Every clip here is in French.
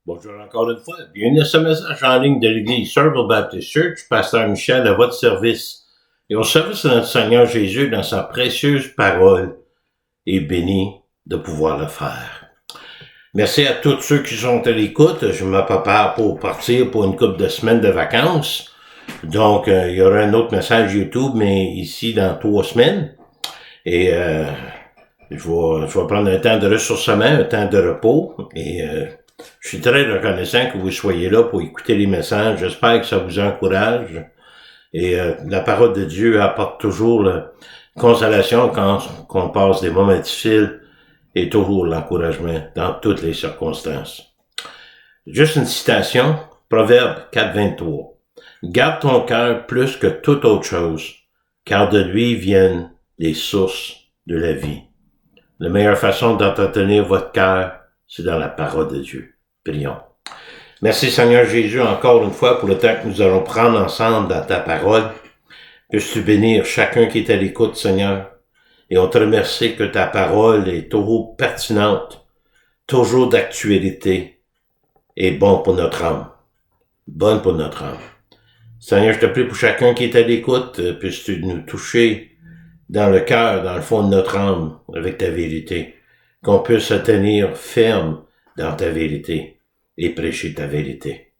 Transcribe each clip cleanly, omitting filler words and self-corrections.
Bonjour encore une fois. Bienvenue à ce message en ligne de l'Église Circle Baptist Church, Pasteur Michel à votre service. Et au service de notre Seigneur Jésus dans sa précieuse parole, et béni de pouvoir le faire. Merci à tous ceux qui sont à l'écoute. Je me prépare pour partir pour une couple de semaines de vacances. Donc, il y aura un autre message YouTube, mais ici dans 3 semaines. Et je vais prendre un temps de ressourcement, un temps de repos. Et je suis très reconnaissant que vous soyez là pour écouter les messages. J'espère que ça vous encourage. Et la parole de Dieu apporte toujours la consolation quand on passe des moments difficiles et toujours l'encouragement dans toutes les circonstances. Juste une citation, Proverbe 4.23. Garde ton cœur plus que toute autre chose, car de lui viennent les sources de la vie. La meilleure façon d'entretenir votre cœur, c'est dans la parole de Dieu. Prions. Merci Seigneur Jésus encore une fois pour le temps que nous allons prendre ensemble dans ta parole. Puisses-tu bénir chacun qui est à l'écoute, Seigneur. Et on te remercie que ta parole est toujours pertinente, toujours d'actualité et bon pour notre âme. Bonne pour notre âme. Seigneur, je te prie pour chacun qui est à l'écoute, puisses-tu nous toucher dans le cœur, dans le fond de notre âme, avec ta vérité. Qu'on puisse se tenir ferme dans ta vérité et prêcher ta vérité.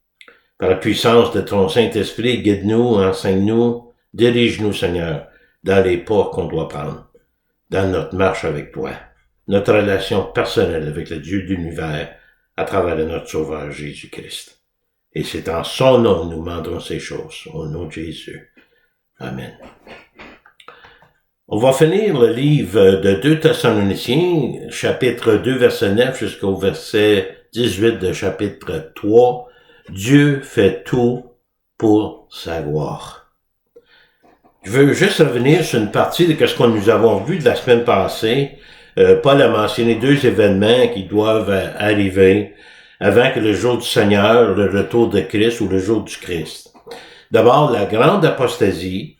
Par la puissance de ton Saint-Esprit, guide-nous, enseigne-nous, dirige-nous, Seigneur, dans les pas qu'on doit prendre, dans notre marche avec toi, notre relation personnelle avec le Dieu de l'univers à travers notre Sauveur Jésus-Christ. Et c'est en son nom que nous demandons ces choses, au nom de Jésus. Amen. On va finir le livre de 2 Thessaloniciens, chapitre 2, verset 9 jusqu'au verset 18 de chapitre 3. Dieu fait tout pour sa gloire. Je veux juste revenir sur une partie de ce que nous avons vu de la semaine passée. Paul a mentionné 2 événements qui doivent arriver avant que le jour du Seigneur, le retour de Christ ou le jour du Christ. D'abord, la grande apostasie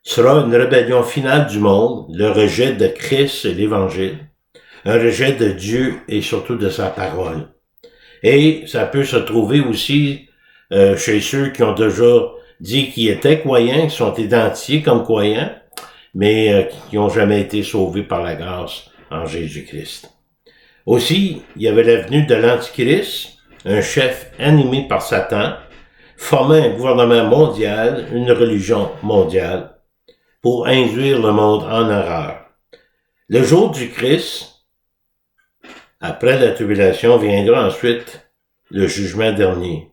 sera une rébellion finale du monde, le rejet de Christ et l'Évangile, un rejet de Dieu et surtout de sa parole. Et ça peut se trouver aussi chez ceux qui ont déjà dit qu'ils étaient croyants, qui sont identifiés comme croyants, mais qui n'ont jamais été sauvés par la grâce en Jésus-Christ. Aussi, il y avait la venue de l'Antichrist, un chef animé par Satan, formant un gouvernement mondial, une religion mondiale, pour induire le monde en erreur. Le jour du Christ, après la tribulation, viendra ensuite le jugement dernier.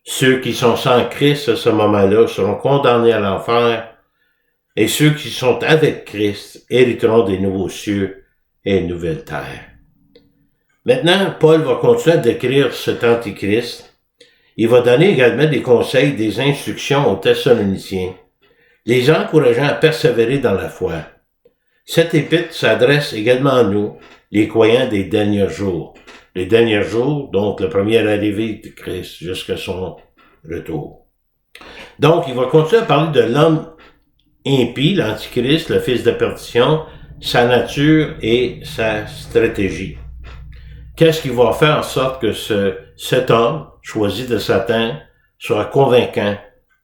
Ceux qui sont sans Christ à ce moment-là seront condamnés à l'enfer, et ceux qui sont avec Christ hériteront des nouveaux cieux et une nouvelle terre. Maintenant, Paul va continuer à décrire cet antichrist. Il va donner également des conseils, des instructions aux Thessaloniciens, les encourageant à persévérer dans la foi. Cette épître s'adresse également à nous, les croyants des derniers jours. Les derniers jours, donc le premier arrivé de Christ jusqu'à son retour. Donc, il va continuer à parler de l'homme impie, l'antichrist, le fils de perdition, sa nature et sa stratégie. Qu'est-ce qui va faire en sorte que cet homme, choisi de Satan, soit convaincant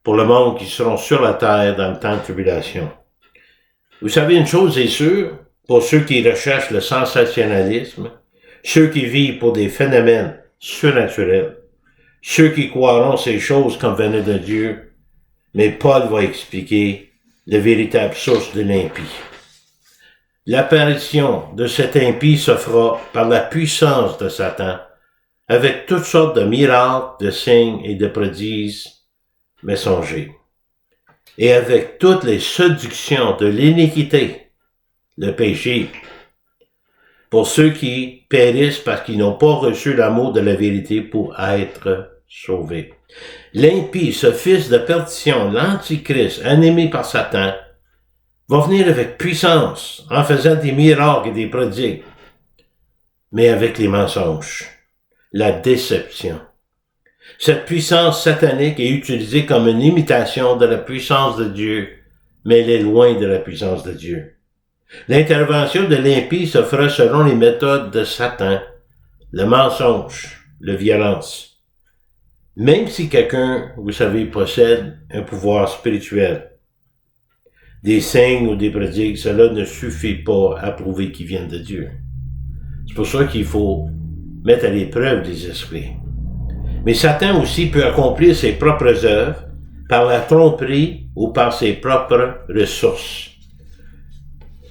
pour le monde qui seront sur la terre dans le temps de tribulation? Vous savez, une chose est sûre, pour ceux qui recherchent le sensationnalisme, ceux qui vivent pour des phénomènes surnaturels, ceux qui croiront ces choses comme venaient de Dieu, mais Paul va expliquer la véritable source de l'impie. L'apparition de cet impie se fera par la puissance de Satan, avec toutes sortes de miracles, de signes et de prodiges messengers, et avec toutes les séductions de l'iniquité, le péché, pour ceux qui périssent parce qu'ils n'ont pas reçu l'amour de la vérité pour être sauvés. L'impie, ce fils de perdition, l'antichrist, animé par Satan, va venir avec puissance, en faisant des miracles et des prodigues, mais avec les mensonges, la déception. Cette puissance satanique est utilisée comme une imitation de la puissance de Dieu, mais elle est loin de la puissance de Dieu. L'intervention de l'impie se fera selon les méthodes de Satan, le mensonge, la violence. Même si quelqu'un, vous savez, possède un pouvoir spirituel, des signes ou des prodigues, cela ne suffit pas à prouver qu'ils viennent de Dieu. C'est pour ça qu'il faut mettre à l'épreuve des esprits. Mais Satan aussi peut accomplir ses propres œuvres par la tromperie ou par ses propres ressources.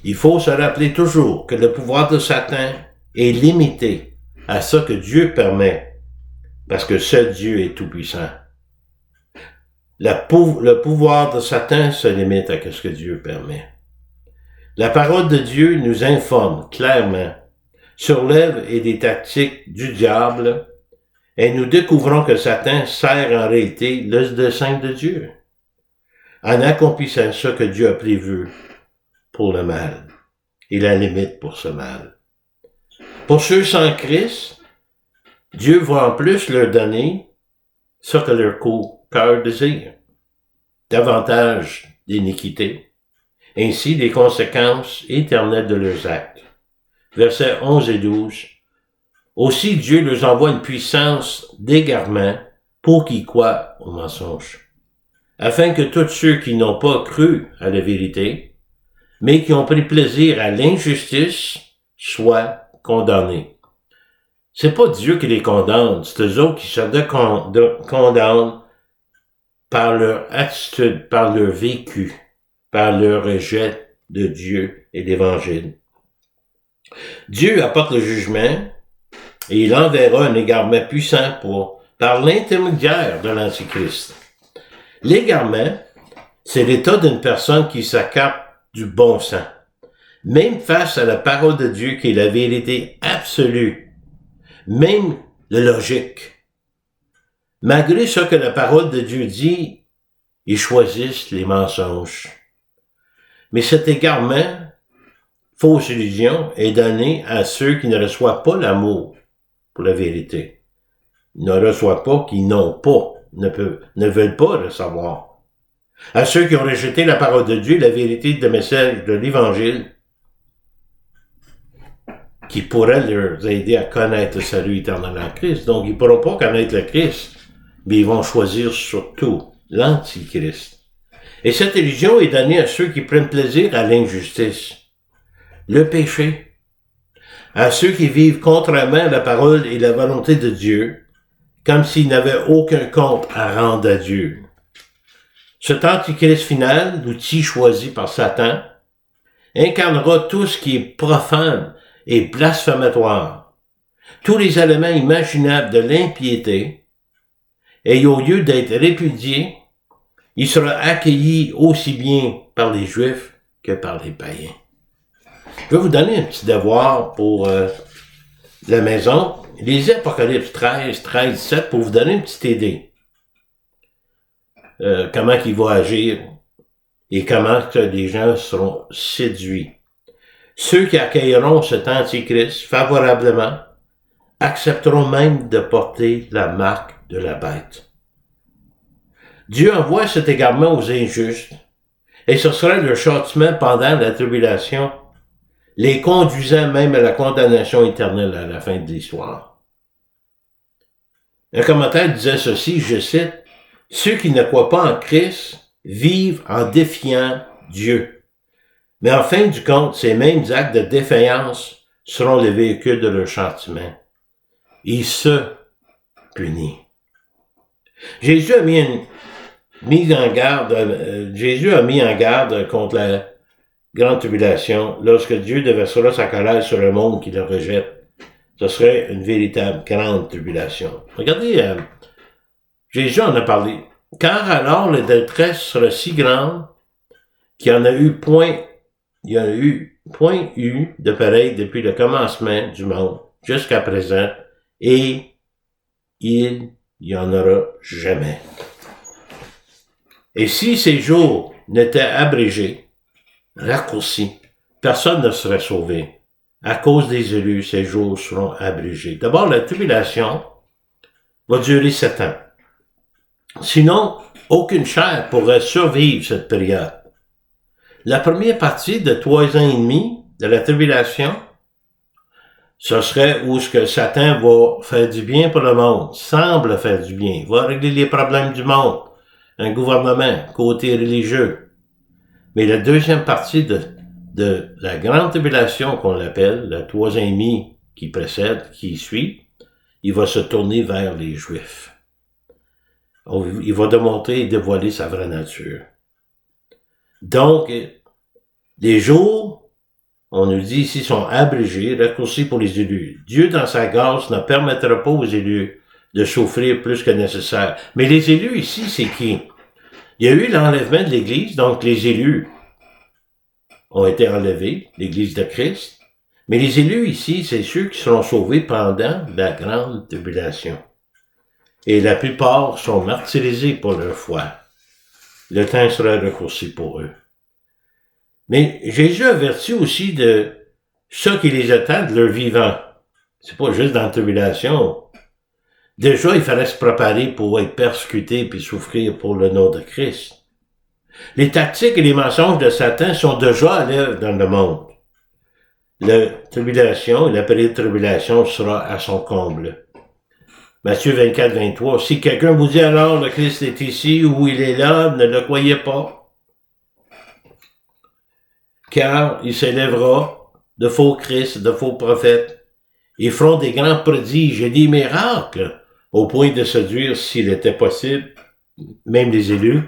Il faut se rappeler toujours que le pouvoir de Satan est limité à ce que Dieu permet, parce que seul Dieu est tout-puissant. Le pouvoir de Satan se limite à ce que Dieu permet. La parole de Dieu nous informe clairement sur l'œuvre et des tactiques du diable, et nous découvrons que Satan sert en réalité le dessein de Dieu, en accomplissant ce que Dieu a prévu pour le mal, et la limite pour ce mal. Pour ceux sans Christ, Dieu va en plus leur donner ce que leur cœur désire, davantage d'iniquité, ainsi les conséquences éternelles de leurs actes. Versets 11 et 12. Aussi Dieu leur envoie une puissance d'égarement pour qu'ils croient au mensonge, afin que tous ceux qui n'ont pas cru à la vérité, mais qui ont pris plaisir à l'injustice, soient condamnés. C'est pas Dieu qui les condamne, c'est eux autres qui se condamnent par leur attitude, par leur vécu, par leur rejet de Dieu et l'Évangile. Dieu apporte le jugement et il enverra un égarement puissant par l'intermédiaire de l'Antichrist. L'égarement, c'est l'état d'une personne qui s'accapte du bon sens, même face à la parole de Dieu qui est la vérité absolue, même la logique. Malgré ce que la parole de Dieu dit, ils choisissent les mensonges. Mais cet égarement, fausse illusion, est donné à ceux qui ne reçoivent pas l'amour pour la vérité. Ils ne reçoivent pas, qui n'ont pas, ne veulent pas recevoir. À ceux qui ont rejeté la parole de Dieu, la vérité de message de l'Évangile, qui pourrait leur aider à connaître le salut éternel en Christ. Donc, ils ne pourront pas connaître le Christ, mais ils vont choisir surtout l'Antichrist. Et cette illusion est donnée à ceux qui prennent plaisir à l'injustice, le péché, à ceux qui vivent contrairement à la parole et la volonté de Dieu, comme s'ils n'avaient aucun compte à rendre à Dieu. Cet Antichrist final, l'outil choisi par Satan, incarnera tout ce qui est profane et blasphématoire, tous les éléments imaginables de l'impiété, et au lieu d'être répudié, il sera accueilli aussi bien par les Juifs que par les païens. Je vais vous donner un petit devoir pour la maison. Lisez Apocalypse 13, 17 pour vous donner une petite idée. Comment il va agir et comment que les gens seront séduits. Ceux qui accueilleront cet Antichrist favorablement accepteront même de porter la marque de la bête. Dieu envoie cet égarement aux injustes, et ce sera le châtiment pendant la tribulation, les conduisant même à la condamnation éternelle à la fin de l'histoire. Un commentaire disait ceci, je cite, « Ceux qui ne croient pas en Christ vivent en défiant Dieu. Mais en fin du compte, ces mêmes actes de défaillance seront les véhicules de leur châtiment. Il se punit. » Jésus a mis en garde contre la grande tribulation lorsque Dieu déversera sa colère sur le monde qui le rejette. Ce serait une véritable grande tribulation. Regardez, Jésus en a parlé. Car alors la détresse sera si grande qu'il y en a eu point eu de pareil depuis le commencement du monde jusqu'à présent, et il n'y en aura jamais. Et si ces jours n'étaient abrégés, raccourcis, personne ne serait sauvé. À cause des élus, ces jours seront abrégés. D'abord, la tribulation va durer 7 ans. Sinon, aucune chair pourrait survivre cette période. La première partie de 3 ans et demi de la tribulation Ce serait où ce que Satan va faire du bien pour le monde, semble faire du bien, va régler les problèmes du monde, un gouvernement, côté religieux. Mais la deuxième partie de la grande tribulation qu'on l'appelle, la 3e qui précède, qui suit, il va se tourner vers les Juifs. Il va démontrer et dévoiler sa vraie nature. Donc, les jours, on nous dit ici, sont abrégés, raccourcis pour les élus. Dieu, dans sa grâce, ne permettra pas aux élus de souffrir plus que nécessaire. Mais les élus ici, c'est qui? Il y a eu l'enlèvement de l'Église, donc les élus ont été enlevés, l'Église de Christ. Mais les élus ici, c'est ceux qui seront sauvés pendant la grande tribulation. Et la plupart sont martyrisés pour leur foi. Le temps sera raccourci pour eux. Mais Jésus avertit aussi de ça qui les attend de leur vivant. C'est pas juste dans la tribulation. Déjà, il fallait se préparer pour être persécuté puis souffrir pour le nom de Christ. Les tactiques et les mensonges de Satan sont déjà à l'œuvre dans le monde. La tribulation, la période de tribulation sera à son comble. Matthieu 24, 23. Si quelqu'un vous dit alors le Christ est ici ou il est là, ne le croyez pas. Car il s'élèvera de faux Christ, de faux prophètes. Ils feront des grands prodiges et des miracles au point de séduire, s'il était possible, même les élus.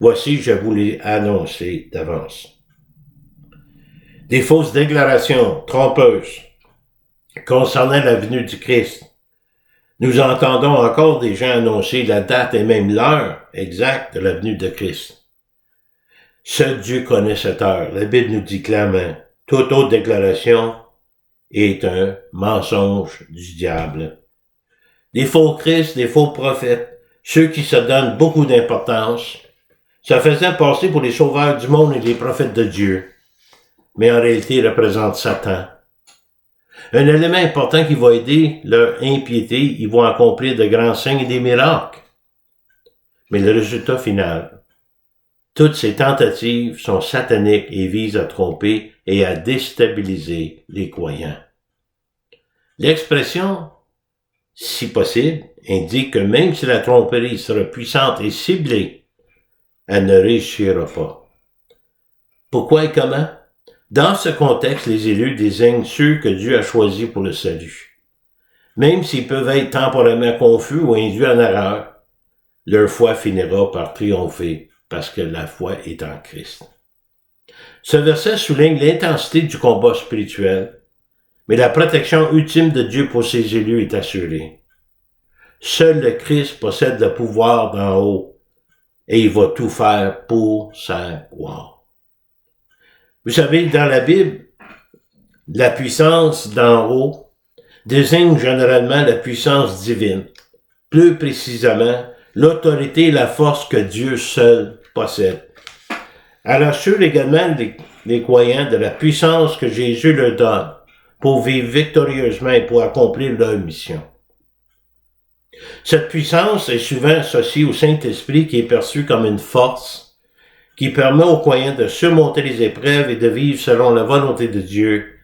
Voici, je vous l'ai annoncé d'avance. Des fausses déclarations trompeuses concernant la venue du Christ. Nous entendons encore des gens annoncer la date et même l'heure exacte de la venue de Christ. Seul Dieu connaît cette heure. La Bible nous dit clairement, toute autre déclaration est un mensonge du diable. Des faux Christ, des faux prophètes, ceux qui se donnent beaucoup d'importance, se faisaient passer pour les sauveurs du monde et les prophètes de Dieu, mais en réalité ils représentent Satan. Un élément important qui va aider leur impiété, ils vont accomplir de grands signes et des miracles. Mais le résultat final, toutes ces tentatives sont sataniques et visent à tromper et à déstabiliser les croyants. L'expression « si possible » indique que même si la tromperie sera puissante et ciblée, elle ne réussira pas. Pourquoi et comment? Dans ce contexte, les élus désignent ceux que Dieu a choisis pour le salut. Même s'ils peuvent être temporairement confus ou induits en erreur, leur foi finira par triompher parce que la foi est en Christ. Ce verset souligne l'intensité du combat spirituel, mais la protection ultime de Dieu pour ses élus est assurée. Seul le Christ possède le pouvoir d'en haut et il va tout faire pour sa gloire. Vous savez, dans la Bible, la puissance d'en haut désigne généralement la puissance divine, plus précisément l'autorité et la force que Dieu seul possède. Elle assure également les croyants de la puissance que Jésus leur donne pour vivre victorieusement et pour accomplir leur mission. Cette puissance est souvent associée au Saint-Esprit qui est perçu comme une force qui permet aux croyants de surmonter les épreuves et de vivre selon la volonté de Dieu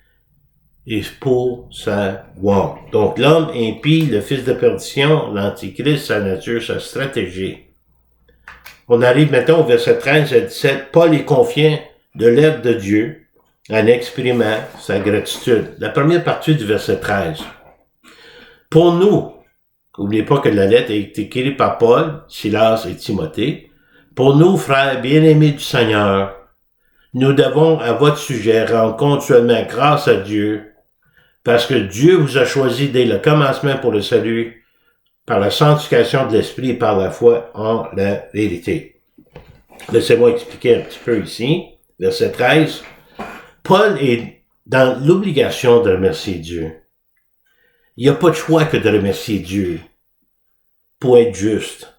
et pour sa gloire. Donc l'homme impie, le fils de perdition, l'antichrist, sa nature, sa stratégie. On arrive maintenant au verset 13 à 17. Paul est confiant de l'aide de Dieu en exprimant sa gratitude. La première partie du verset 13. Pour nous, n'oubliez pas que la lettre a été écrite par Paul, Silas et Timothée. Pour nous, frères bien-aimés du Seigneur, nous devons à votre sujet rendre continuellement grâce à Dieu, parce que Dieu vous a choisi dès le commencement pour le salut, par la sanctification de l'Esprit et par la foi en la vérité. Laissez-moi expliquer un petit peu ici, verset 13. Paul est dans l'obligation de remercier Dieu. Il n'y a pas de choix que de remercier Dieu pour être juste.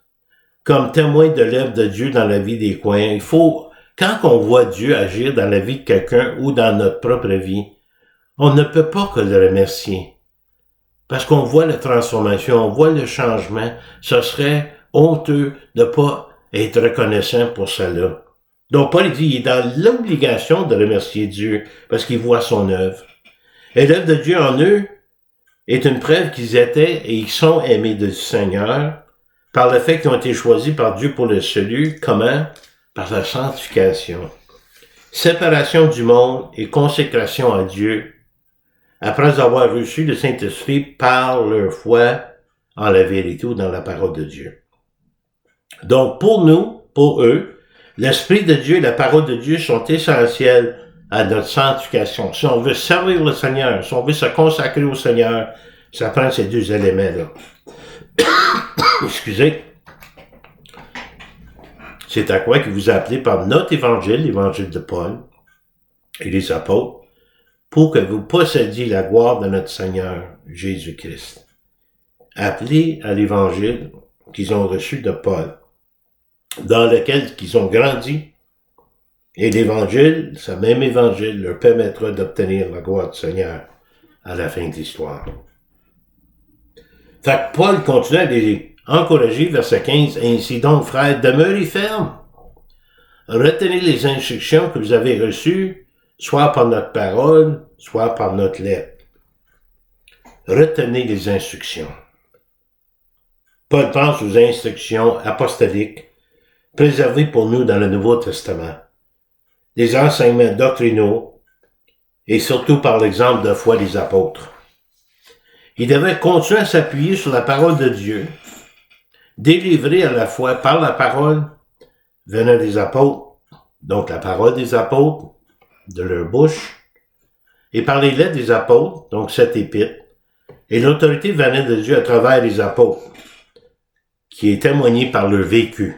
Comme témoin de l'œuvre de Dieu dans la vie des croyants, il faut, quand on voit Dieu agir dans la vie de quelqu'un ou dans notre propre vie, on ne peut pas que le remercier. Parce qu'on voit la transformation, on voit le changement, ce serait honteux de ne pas être reconnaissant pour cela. Donc Paul dit, il est dans l'obligation de remercier Dieu, parce qu'il voit son œuvre. Et l'œuvre de Dieu en eux est une preuve qu'ils étaient et ils sont aimés du Seigneur par le fait qu'ils ont été choisis par Dieu pour le salut. Comment? Par la sanctification. Séparation du monde et consécration à Dieu après avoir reçu le Saint-Esprit par leur foi en la vérité ou dans la parole de Dieu. Donc, pour nous, pour eux, l'Esprit de Dieu et la parole de Dieu sont essentiels à notre sanctification. Si on veut servir le Seigneur, si on veut se consacrer au Seigneur, ça prend ces deux éléments-là. Excusez. C'est à quoi que vous appelez par notre évangile, l'évangile de Paul et les apôtres, pour que vous possédiez la gloire de notre Seigneur Jésus-Christ. Appelés à l'évangile qu'ils ont reçu de Paul, dans lequel ils ont grandi. Et l'évangile, ce même évangile, leur permettra d'obtenir la gloire du Seigneur à la fin de l'histoire. Fait que Paul continue à les encourager, verset 15, « Ainsi donc, frères, demeurez fermes. Retenez les instructions que vous avez reçues, soit par notre parole, soit par notre lettre. » Retenez les instructions. Paul pense aux instructions apostoliques préservées pour nous dans le Nouveau Testament, les enseignements doctrinaux et surtout par l'exemple de foi des apôtres. Il devait continuer à s'appuyer sur la parole de Dieu, délivrée à la fois par la parole venant des apôtres, donc la parole des apôtres, de leur bouche, et par les lettres des apôtres, donc cette épître, et l'autorité venant de Dieu à travers les apôtres, qui est témoignée par leur vécu.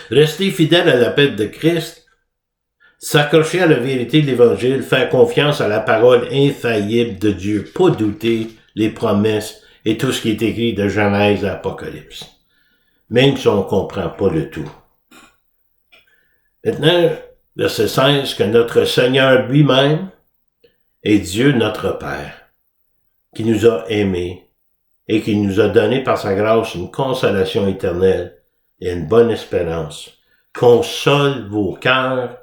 Rester fidèle à l'appel de Christ, s'accrocher à la vérité de l'Évangile, faire confiance à la parole infaillible de Dieu, pas douter les promesses et tout ce qui est écrit de Genèse à Apocalypse, même si on ne comprend pas le tout. Maintenant, verset 16, que notre Seigneur lui-même est Dieu notre Père, qui nous a aimés et qui nous a donné par sa grâce une consolation éternelle et une bonne espérance, console vos cœurs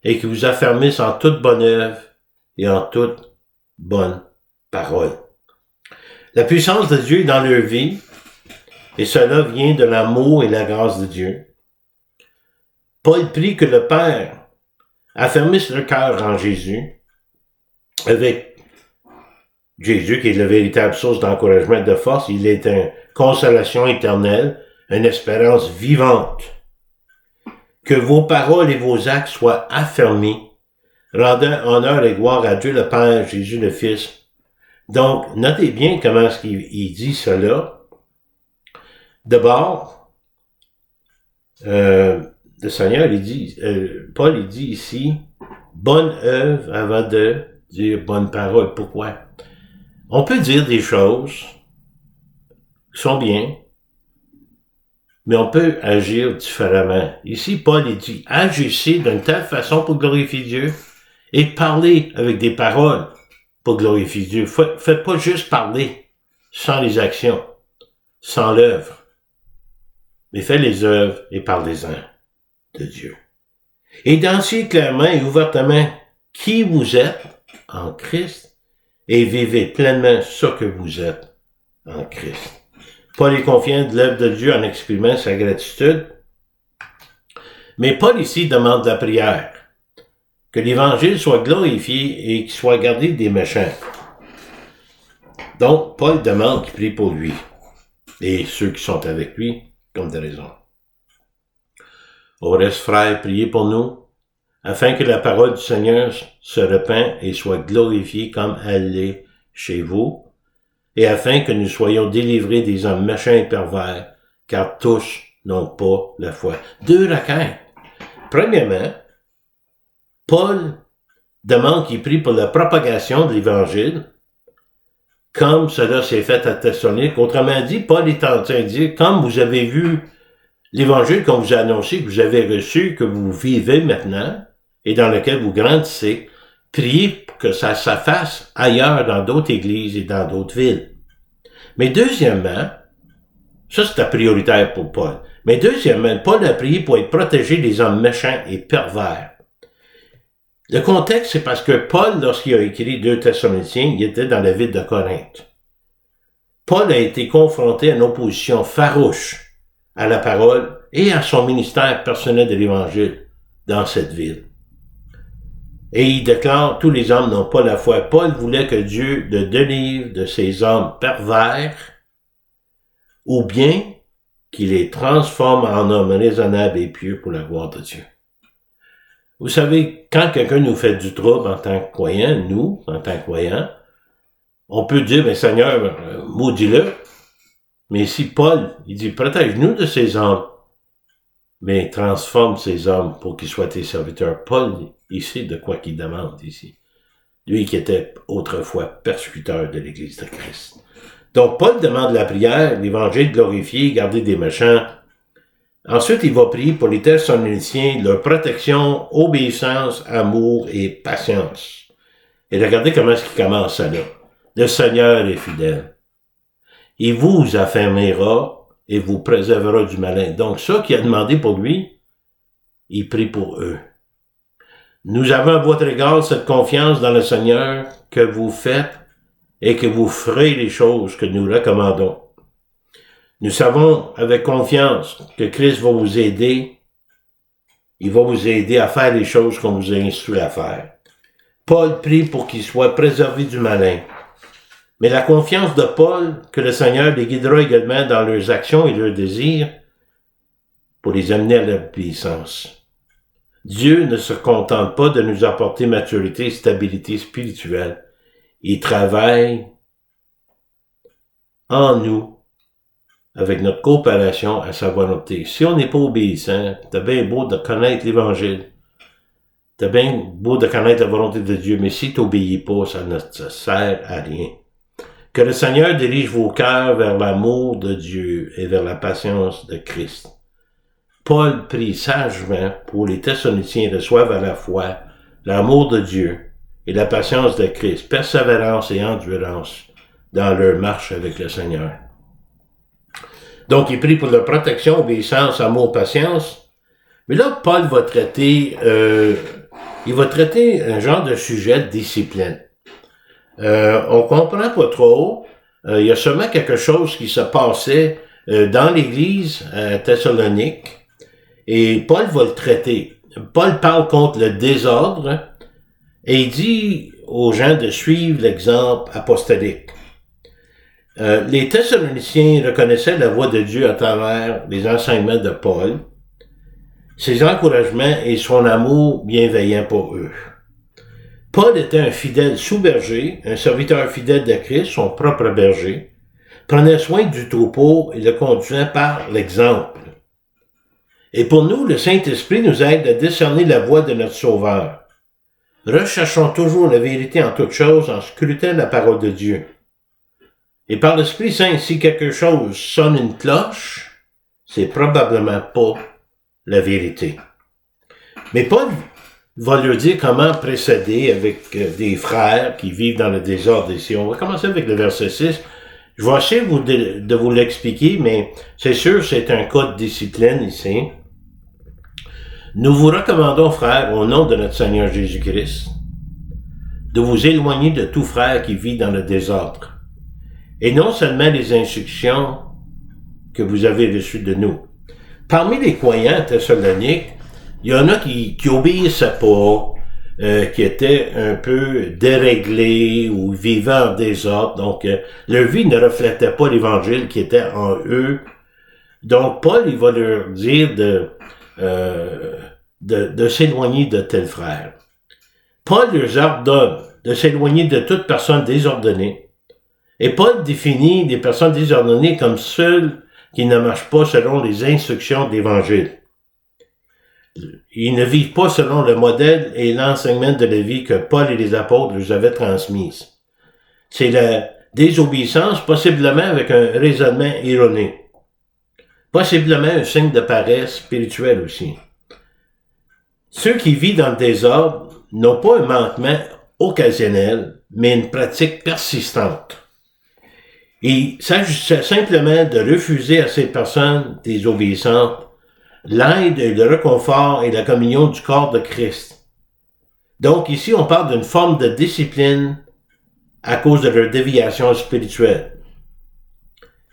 et qui vous affermisse en toute bonne œuvre et en toute bonne parole. La puissance de Dieu est dans leur vie, et cela vient de l'amour et la grâce de Dieu. Paul prie que le Père affermisse le cœur en Jésus, avec Jésus qui est la véritable source d'encouragement et de force. Il est une consolation éternelle, une espérance vivante. Que vos paroles et vos actes soient affermis, rendant honneur et gloire à Dieu le Père, Jésus le Fils. Donc, notez bien comment est-ce qu'il dit cela. D'abord, le Seigneur, Paul, il dit ici, bonne œuvre avant de dire bonne parole. Pourquoi? On peut dire des choses qui sont bien, mais on peut agir différemment. Ici, Paul, il dit, agissez d'une telle façon pour glorifier Dieu et parlez avec des paroles pour glorifier Dieu. Faites pas juste parler sans les actions, sans l'œuvre, mais faites les œuvres et parlez-en de Dieu. Et dansez clairement et ouvertement qui vous êtes en Christ et vivez pleinement ce que vous êtes en Christ. Paul est confiant de l'œuvre de Dieu en exprimant sa gratitude. Mais Paul ici demande la prière. Que l'Évangile soit glorifié et qu'il soit gardé des méchants. Donc, Paul demande qu'il prie pour lui. Et ceux qui sont avec lui, comme de raison. Au reste, frères, priez pour nous, afin que la parole du Seigneur se répande et soit glorifiée comme elle l'est chez vous, et afin que nous soyons délivrés des hommes méchants et pervers, car tous n'ont pas la foi. Deux requêtes. Premièrement, Paul demande qu'il prie pour la propagation de l'Évangile, comme cela s'est fait à Thessalonique. Autrement dit, Paul est en train de dire, comme vous avez vu l'Évangile qu'on vous a annoncé, que vous avez reçu, que vous vivez maintenant, et dans lequel vous grandissez, priez pour que ça se fasse ailleurs dans d'autres églises et dans d'autres villes. Mais deuxièmement, ça c'était prioritaire pour Paul, mais deuxièmement, Paul a prié pour être protégé des hommes méchants et pervers. Le contexte, c'est parce que Paul, lorsqu'il a écrit 2 Thessaloniciens, il était dans la ville de Corinthe. Paul a été confronté à une opposition farouche à la parole et à son ministère personnel de l'Évangile dans cette ville. Et il déclare, tous les hommes n'ont pas la foi. Paul voulait que Dieu le délivre de ces hommes pervers, ou bien qu'il les transforme en hommes raisonnables et pieux pour la gloire de Dieu. Vous savez, quand quelqu'un nous fait du trouble en tant que croyant, nous, en tant que croyants, on peut dire, mais Seigneur, maudis-le. Mais ici, Paul, il dit, protège-nous de ces hommes, mais transforme ces hommes pour qu'ils soient tes serviteurs. Paul, il sait de quoi qu'il demande ici. Lui qui était autrefois persécuteur de l'Église de Christ. Donc, Paul demande la prière, l'Évangile glorifié, garder des méchants. Ensuite, il va prier pour les Thessaloniciens, leur protection, obéissance, amour et patience. Et regardez comment est-ce qu'il commence ça là. Le Seigneur est fidèle. Il vous affermira et vous préservera du malin. Donc, ça qu'il a demandé pour lui, il prie pour eux. Nous avons à votre égard cette confiance dans le Seigneur que vous faites et que vous ferez les choses que nous recommandons. Nous savons avec confiance que Christ va vous aider. Il va vous aider à faire les choses qu'on vous a instruit à faire. Paul prie pour qu'ils soient préservés du malin. Mais la confiance de Paul, que le Seigneur les guidera également dans leurs actions et leurs désirs pour les amener à l'obéissance. Dieu ne se contente pas de nous apporter maturité et stabilité spirituelle. Il travaille en nous avec notre coopération à sa volonté. Si on n'est pas obéissant, t'as bien beau de connaître l'Évangile, t'as bien beau de connaître la volonté de Dieu, mais si t'obéis pas, ça ne te sert à rien. Que le Seigneur dirige vos cœurs vers l'amour de Dieu et vers la patience de Christ. Paul prie sagement pour les Thessaloniciens reçoivent à la fois l'amour de Dieu et la patience de Christ, persévérance et endurance dans leur marche avec le Seigneur. Donc, il prie pour leur protection, obéissance, amour, patience. Mais là, Paul va traiter, un genre de sujet de discipline. On comprend pas trop. Il y a seulement quelque chose qui se passait dans l'Église à Thessalonique. Et Paul va le traiter. Paul parle contre le désordre et il dit aux gens de suivre l'exemple apostolique. Les Thessaloniciens reconnaissaient la voix de Dieu à travers les enseignements de Paul, ses encouragements et son amour bienveillant pour eux. Paul était un fidèle sous-berger, un serviteur fidèle de Christ, son propre berger, prenait soin du troupeau et le conduisait par l'exemple. Et pour nous, le Saint-Esprit nous aide à discerner la voix de notre Sauveur. Recherchons toujours la vérité en toutes choses en scrutant la parole de Dieu. Et par l'Esprit Saint, si quelque chose sonne une cloche, c'est probablement pas la vérité. Mais Paul va leur dire comment procéder avec des frères qui vivent dans le désordre ici. On va commencer avec le verset 6. Je vais essayer de vous l'expliquer, mais c'est sûr, c'est un cas de discipline ici. Nous vous recommandons, frères, au nom de notre Seigneur Jésus-Christ, de vous éloigner de tout frère qui vit dans le désordre. Et non seulement les instructions que vous avez reçues de nous. Parmi les croyants thessaloniques, il y en a qui obéissaient pas, qui étaient un peu déréglés ou vivaient en désordre. Donc, leur vie ne reflétait pas l'Évangile qui était en eux. Donc, Paul, il va leur dire de s'éloigner de tels frères. Paul leur ordonne de s'éloigner de toute personne désordonnée. Et Paul définit les personnes désordonnées comme celles qui ne marchent pas selon les instructions de l'Évangile. Ils ne vivent pas selon le modèle et l'enseignement de la vie que Paul et les apôtres leur avaient transmise. C'est la désobéissance, possiblement avec un raisonnement erroné. Possiblement un signe de paresse spirituelle aussi. Ceux qui vivent dans le désordre n'ont pas un manquement occasionnel, mais une pratique persistante. Il s'agissait simplement de refuser à ces personnes désobéissantes l'aide, le réconfort et la communion du corps de Christ. Donc ici, on parle d'une forme de discipline à cause de leur déviation spirituelle.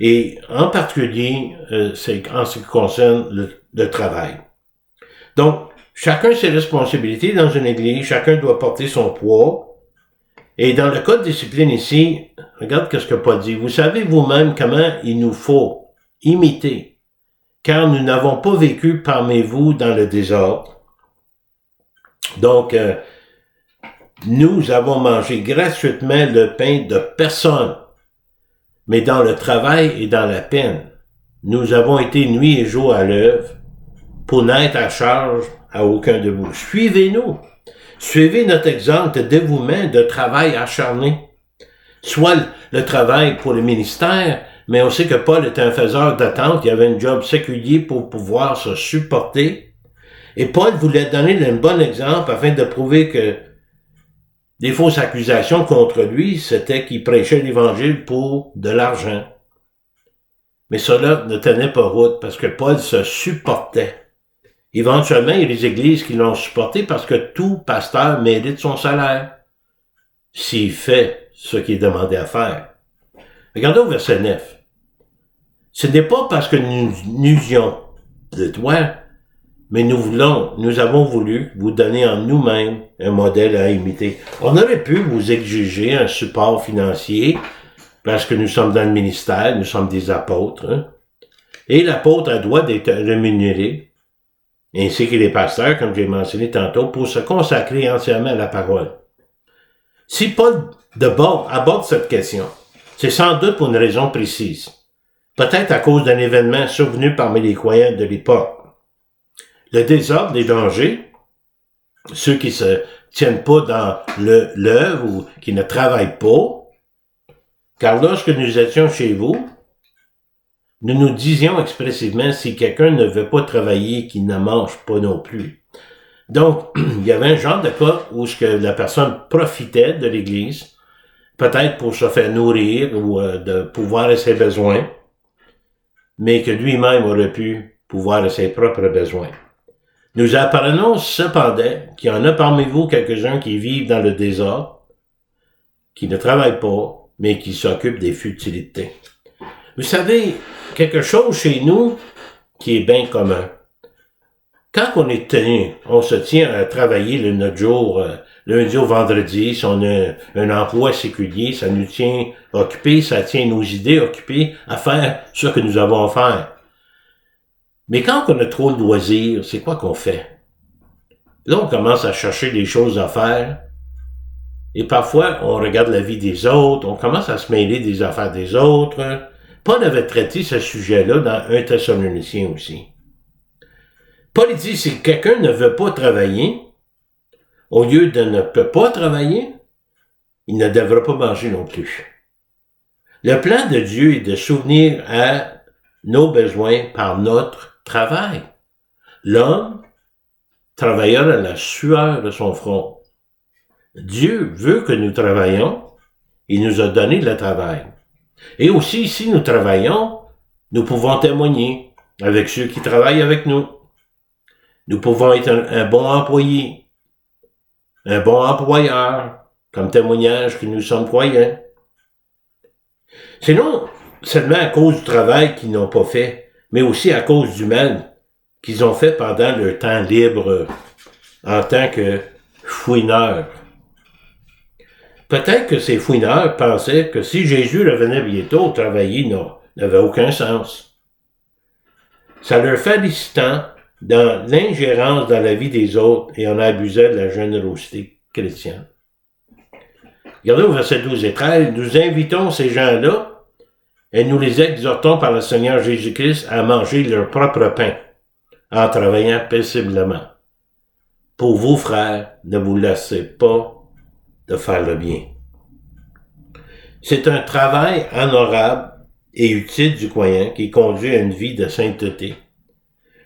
Et en particulier, c'est en ce qui concerne le travail. Donc, chacun ses responsabilités dans une église, chacun doit porter son poids. Et dans le code de discipline ici, regarde ce que Paul dit. Vous savez vous-même comment il nous faut imiter, car nous n'avons pas vécu parmi vous dans le désordre. Donc, nous avons mangé gratuitement le pain de personne, mais dans le travail et dans la peine. Nous avons été nuit et jour à l'œuvre pour n'être à charge à aucun de vous. Suivez-nous. Suivez notre exemple de dévouement, de travail acharné. Soit le travail pour le ministère, mais on sait que Paul était un faiseur d'attente, il avait un job séculier pour pouvoir se supporter. Et Paul voulait donner un bon exemple afin de prouver que des fausses accusations contre lui, c'était qu'il prêchait l'Évangile pour de l'argent. Mais cela ne tenait pas route parce que Paul se supportait. Éventuellement, il y a des églises qui l'ont supporté parce que tout pasteur mérite son salaire s'il fait ce qui est demandé à faire. Regardez au verset 9. Ce n'est pas parce que nous usions de toi, mais nous avons voulu vous donner en nous-mêmes un modèle à imiter. On aurait pu vous exiger un support financier parce que nous sommes dans le ministère, nous sommes des apôtres. Hein? Et l'apôtre a droit d'être rémunéré, ainsi que les pasteurs, comme j'ai mentionné tantôt, pour se consacrer entièrement à la parole. Si Paul aborde cette question, c'est sans doute pour une raison précise. Peut-être à cause d'un événement survenu parmi les croyants de l'époque. Le désordre, les dangers, ceux qui se tiennent pas dans l'œuvre ou qui ne travaillent pas, car lorsque nous étions chez vous, nous nous disions expressivement si quelqu'un ne veut pas travailler, qu'il ne mange pas non plus. Donc, il y avait un genre de cas où la personne profitait de l'Église, peut-être pour se faire nourrir ou de pouvoir à ses besoins, mais que lui-même aurait pu pouvoir à ses propres besoins. Nous apprenons cependant qu'il y en a parmi vous quelques-uns qui vivent dans le désordre, qui ne travaillent pas, mais qui s'occupent des futilités. Vous savez, quelque chose chez nous qui est bien commun. Quand on se tient à travailler notre jour, lundi au vendredi, si on a un emploi séculier, ça nous tient occupés, ça tient nos idées occupées à faire ce que nous avons à faire. Mais quand on a trop de loisirs, c'est quoi qu'on fait? Là, on commence à chercher des choses à faire. Et parfois, on regarde la vie des autres, on commence à se mêler des affaires des autres. Paul avait traité ce sujet-là dans 1 Thessaloniciens aussi. Paul dit, si quelqu'un ne veut pas travailler, au lieu de ne peut pas travailler, il ne devra pas manger non plus. Le plan de Dieu est de souvenir à nos besoins par notre travail. L'homme travaillera à la sueur de son front. Dieu veut que nous travaillions, il nous a donné le travail. Et aussi, si nous travaillons, nous pouvons témoigner avec ceux qui travaillent avec nous. Nous pouvons être un bon employé, un bon employeur, comme témoignage que nous sommes croyants. C'est non seulement à cause du travail qu'ils n'ont pas fait, mais aussi à cause du mal qu'ils ont fait pendant leur temps libre en tant que fouineurs. Peut-être que ces fouineurs pensaient que si Jésus revenait bientôt, travailler n'avait aucun sens. Ça leur félicitant dans l'ingérence dans la vie des autres et on abusait de la générosité chrétienne. Regardez au verset 12 et 13, nous invitons ces gens-là et nous les exhortons par le Seigneur Jésus-Christ à manger leur propre pain en travaillant paisiblement. Pour vous, frères, ne vous lassez pas de faire le bien. C'est un travail honorable et utile du croyant qui conduit à une vie de sainteté.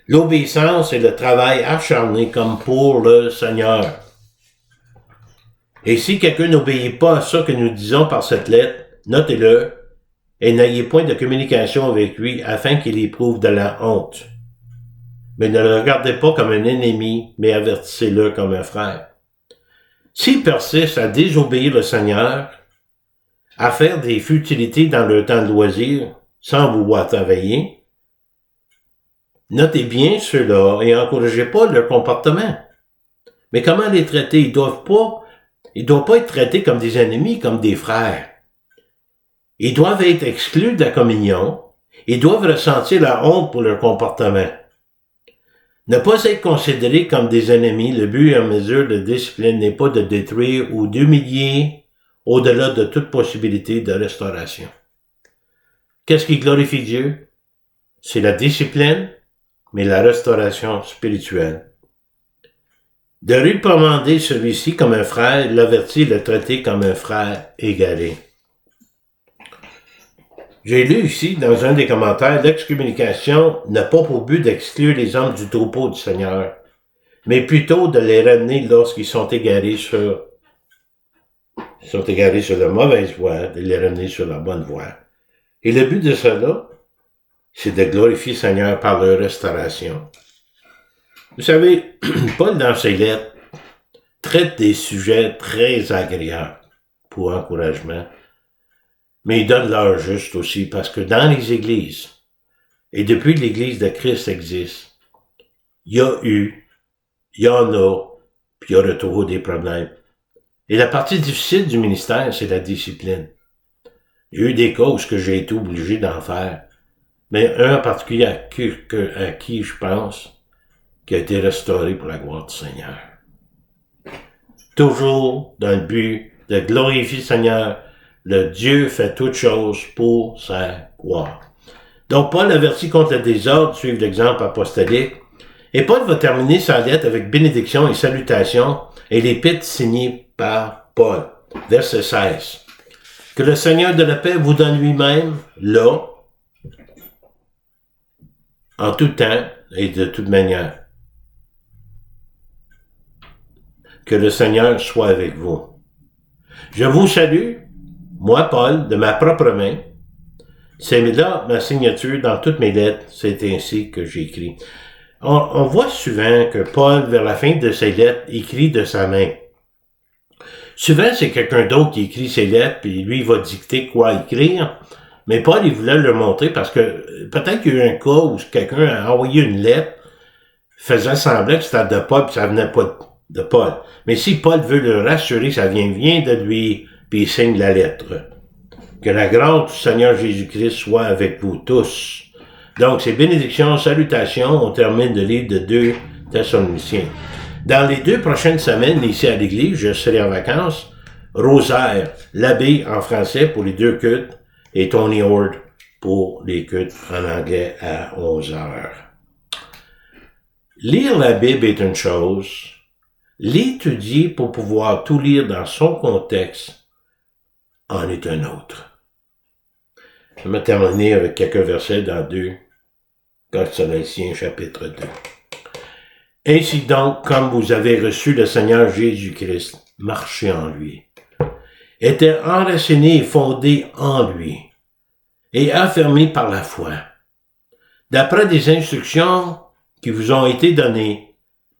L'obéissance est le travail acharné comme pour le Seigneur. Et si quelqu'un n'obéit pas à ce que nous disons par cette lettre, notez-le et n'ayez point de communication avec lui afin qu'il éprouve de la honte. Mais ne le regardez pas comme un ennemi, mais avertissez-le comme un frère. S'ils persistent à désobéir le Seigneur, à faire des futilités dans leur temps de loisir, sans vouloir travailler, notez bien ceux-là et encouragez pas leur comportement. Mais comment les traiter? Ils doivent pas être traités comme des ennemis, comme des frères. Ils doivent être exclus de la communion. Ils doivent ressentir la honte pour leur comportement. Ne pas être considérés comme des ennemis, le but en mesure de discipline n'est pas de détruire ou d'humilier au-delà de toute possibilité de restauration. Qu'est-ce qui glorifie Dieu? C'est la discipline, mais la restauration spirituelle. De réprimander celui-ci comme un frère, l'avertir, le traiter comme un frère égaré. J'ai lu ici, dans un des commentaires, l'excommunication n'a pas pour but d'exclure les hommes du troupeau du Seigneur, mais plutôt de les ramener lorsqu'ils sont égarés sur la mauvaise voie, de les ramener sur la bonne voie. Et le but de cela, c'est de glorifier le Seigneur par leur restauration. Vous savez, Paul, dans ses lettres, traite des sujets très agréables pour encouragement, mais il donne l'heure juste aussi, parce que dans les églises, et depuis que l'Église de Christ existe, il y a eu, il y en a, puis il y aura toujours des problèmes. Et la partie difficile du ministère, c'est la discipline. Il y a eu des cas où j'ai été obligé d'en faire, mais un en particulier à qui je pense, qui a été restauré pour la gloire du Seigneur. Toujours dans le but de glorifier le Seigneur, le Dieu fait toutes choses pour sa gloire. Donc, Paul avertit contre le désordre, suivre l'exemple apostolique. Et Paul va terminer sa lettre avec bénédiction et salutation et l'épître signée par Paul. Verset 16. Que le Seigneur de la paix vous donne lui-même, là, en tout temps et de toute manière. Que le Seigneur soit avec vous. Je vous salue, moi, Paul, de ma propre main. C'est là ma signature dans toutes mes lettres. C'est ainsi que j'écris. On voit souvent que Paul, vers la fin de ses lettres, écrit de sa main. Souvent, c'est quelqu'un d'autre qui écrit ses lettres, puis lui, il va dicter quoi écrire. Mais Paul, il voulait le montrer parce que peut-être qu'il y a eu un cas où quelqu'un a envoyé une lettre, faisant semblant que c'était de Paul, puis ça venait pas de Paul. Mais si Paul veut le rassurer, ça vient de lui, puis il signe la lettre. Que la grâce du Seigneur Jésus-Christ soit avec vous tous. Donc, c'est bénédictions, salutations, on termine le livre de 2 Thessaloniciens. Dans les 2 prochaines semaines, ici à l'église, je serai en vacances. Rosaire, l'abbé en français pour les 2 cultes, et Tony Horde pour les cultes en anglais à 11 heures. Lire la Bible est une chose. L'étudier pour pouvoir tout lire dans son contexte en est un autre. Je vais terminer avec quelques versets dans 2 Thessaloniciens chapitre 2. Ainsi donc, comme vous avez reçu le Seigneur Jésus-Christ, marchez en lui. Était enraciné et fondé en lui, et affermi par la foi, d'après des instructions qui vous ont été données,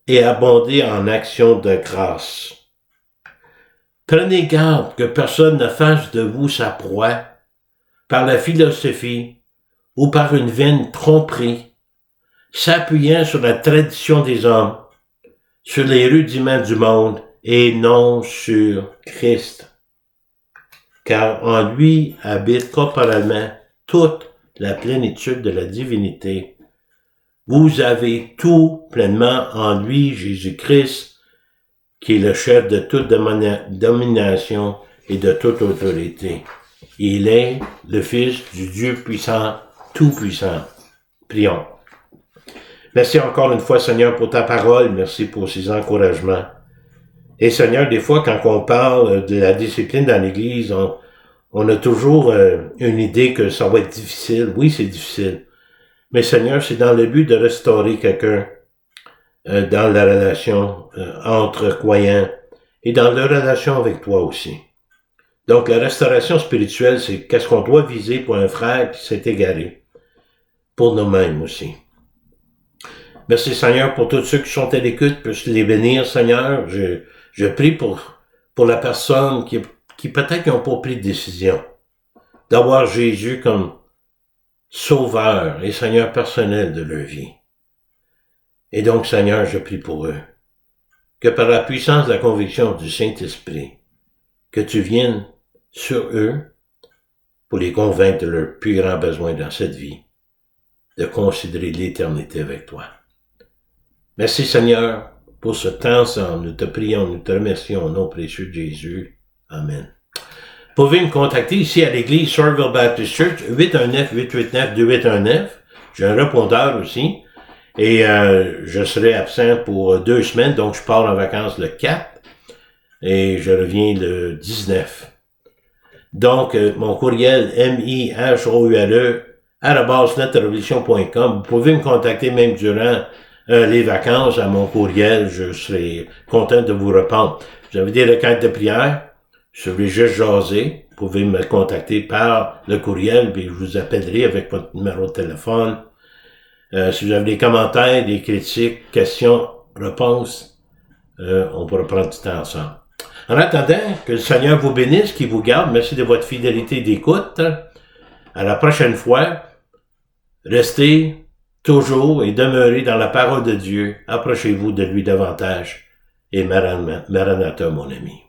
et abondé en actions de grâce. Prenez garde que personne ne fasse de vous sa proie, par la philosophie ou par une vaine tromperie, s'appuyant sur la tradition des hommes, sur les rudiments du monde et non sur Christ. Car en lui habite corporellement toute la plénitude de la divinité. Vous avez tout pleinement en lui, Jésus-Christ, qui est le chef de toute domination et de toute autorité. Il est le Fils du Dieu puissant, tout-puissant. Prions. Merci encore une fois, Seigneur, pour ta parole. Merci pour ces encouragements. Et Seigneur, des fois, quand on parle de la discipline dans l'Église, on a toujours une idée que ça va être difficile. Oui, c'est difficile. Mais Seigneur, c'est dans le but de restaurer quelqu'un dans la relation entre croyants et dans la relation avec toi aussi. Donc, la restauration spirituelle, c'est qu'est-ce qu'on doit viser pour un frère qui s'est égaré, pour nous-mêmes aussi. Merci Seigneur pour tous ceux qui sont à l'écoute, puisse les bénir Seigneur. Je prie pour pour la personne qui peut-être n'ont pas pris de décision d'avoir Jésus comme Sauveur et Seigneur personnel de leur vie. Et donc, Seigneur, je prie pour eux, que par la puissance de la conviction du Saint-Esprit, que tu viennes sur eux pour les convaincre de leur plus grand besoin dans cette vie, de considérer l'éternité avec toi. Merci Seigneur pour ce temps ensemble. Nous te prions, nous te remercions au nom précieux de Jésus. Amen. Vous pouvez me contacter ici à l'église Sorreville Baptist Church, 819-889-2819. J'ai un répondeur aussi. Et je serai absent pour 2 semaines, donc je pars en vacances le 4 et je reviens le 19. Donc, mon courriel mihoule@netrevolution.com. Vous pouvez me contacter même durant les vacances à mon courriel. Je serai content de vous répondre. Vous avez des requêtes de prière, je vais juste jaser. Vous pouvez me contacter par le courriel, puis je vous appellerai avec votre numéro de téléphone. Si vous avez des commentaires, des critiques, questions, réponses, on pourra prendre du temps ensemble. En attendant, que le Seigneur vous bénisse, qu'il vous garde. Merci de votre fidélité d'écoute. À la prochaine fois, restez toujours et demeurez dans la parole de Dieu. Approchez-vous de lui davantage. Et Maranatha, mon ami.